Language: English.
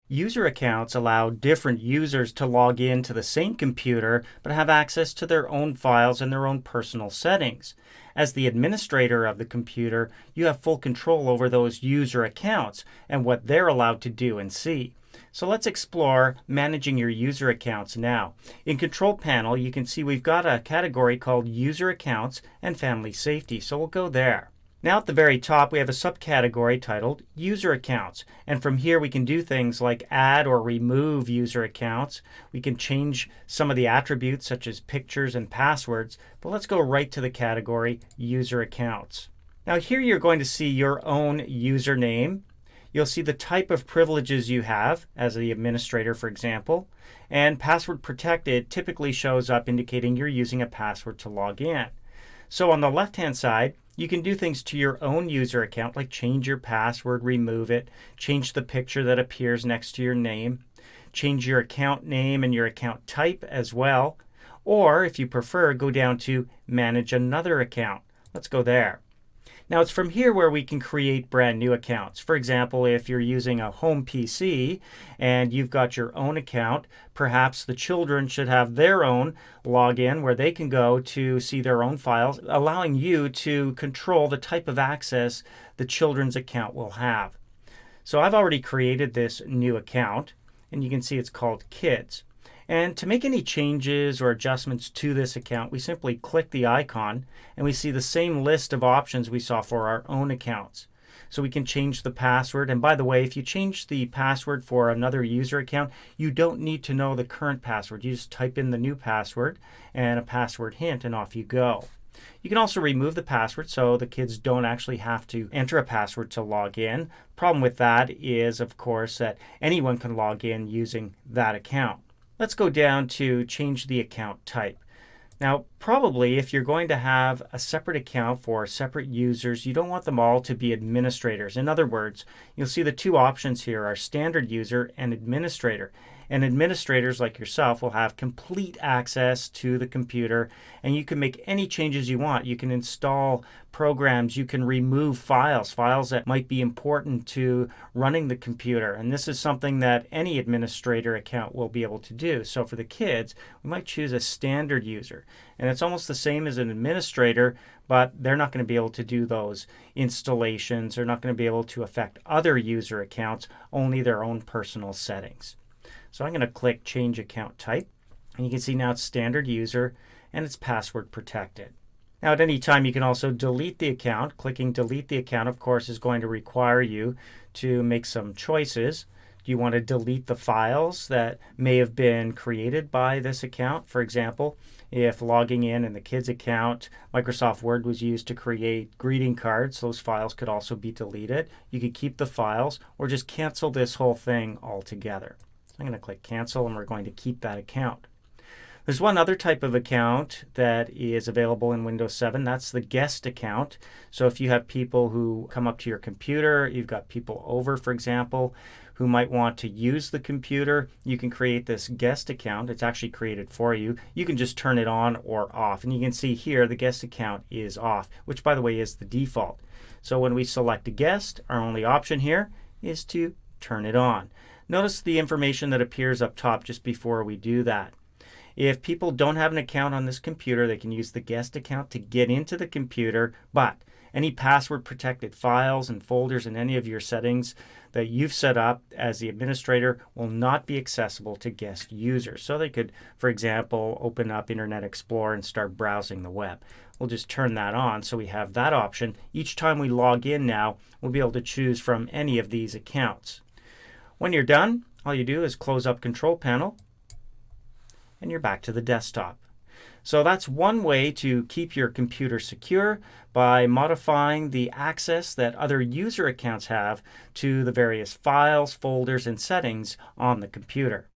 User accounts allow different users to log in to the same computer but have access to their own files and their own personal settings. As the administrator of the computer, you have full control over those user accounts and what they're allowed to do and see. So let's explore managing your user accounts now. In Control Panel, you can see we've got a category called User Accounts and Family Safety, so we'll go there. Now at the very top, we have a subcategory titled User Accounts. And from here, we can do things like add or remove user accounts. We can change some of the attributes such as pictures and passwords. But let's go right to the category User Accounts. Now here you're going to see your own username. You'll see the type of privileges you have as the administrator, for example. And password protected typically shows up indicating you're using a password to log in. So on the left-hand side, you can do things to your own user account, like change your password, remove it, change the picture that appears next to your name, change your account name and your account type as well. Or if you prefer, go down to manage another account. Let's go there. Now it's from here where we can create brand new accounts. For example, if you're using a home PC and you've got your own account, perhaps the children should have their own login where they can go to see their own files, allowing you to control the type of access the children's account will have. So I've already created this new account, and you can see it's called Kids. And to make any changes or adjustments to this account, we simply click the icon and we see the same list of options we saw for our own accounts. So we can change the password. And by the way, if you change the password for another user account, you don't need to know the current password. You just type in the new password and a password hint and off you go. You can also remove the password so the kids don't actually have to enter a password to log in. Problem with that is, of course, that anyone can log in using that account. Let's go down to change the account type. Now, probably if you're going to have a separate account for separate users, you don't want them all to be administrators. In other words, you'll see the two options here are standard user and administrator. And administrators like yourself will have complete access to the computer, and you can make any changes you want. You can install programs, you can remove files that might be important to running the computer. And this is something that any administrator account will be able to do. So for the kids, we might choose a standard user. And it's almost the same as an administrator, but they're not going to be able to do those installations. They're not going to be able to affect other user accounts, only their own personal settings. So I'm going to click Change Account Type, and you can see now it's standard user and it's password protected. Now at any time you can also delete the account. Clicking Delete the account, of course, is going to require you to make some choices. Do you want to delete the files that may have been created by this account? For example, if logging in the kids account, Microsoft Word was used to create greeting cards, those files could also be deleted. You could keep the files or just cancel this whole thing altogether. I'm going to click Cancel, and we're going to keep that account. There's one other type of account that is available in Windows 7. That's the guest account. So if you have people who come up to your computer, you've got people over, for example, who might want to use the computer, you can create this guest account. It's actually created for you. You can just turn it on or off. And you can see here the guest account is off, which, by the way, is the default. So when we select a guest, our only option here is to turn it on. Notice the information that appears up top just before we do that. If people don't have an account on this computer, they can use the guest account to get into the computer, but any password protected files and folders and any of your settings that you've set up as the administrator will not be accessible to guest users. So they could, for example, open up Internet Explorer and start browsing the web. We'll just turn that on so we have that option. Each time we log in now, we'll be able to choose from any of these accounts. When you're done, all you do is close up Control Panel and you're back to the desktop. So that's one way to keep your computer secure by modifying the access that other user accounts have to the various files, folders, and settings on the computer.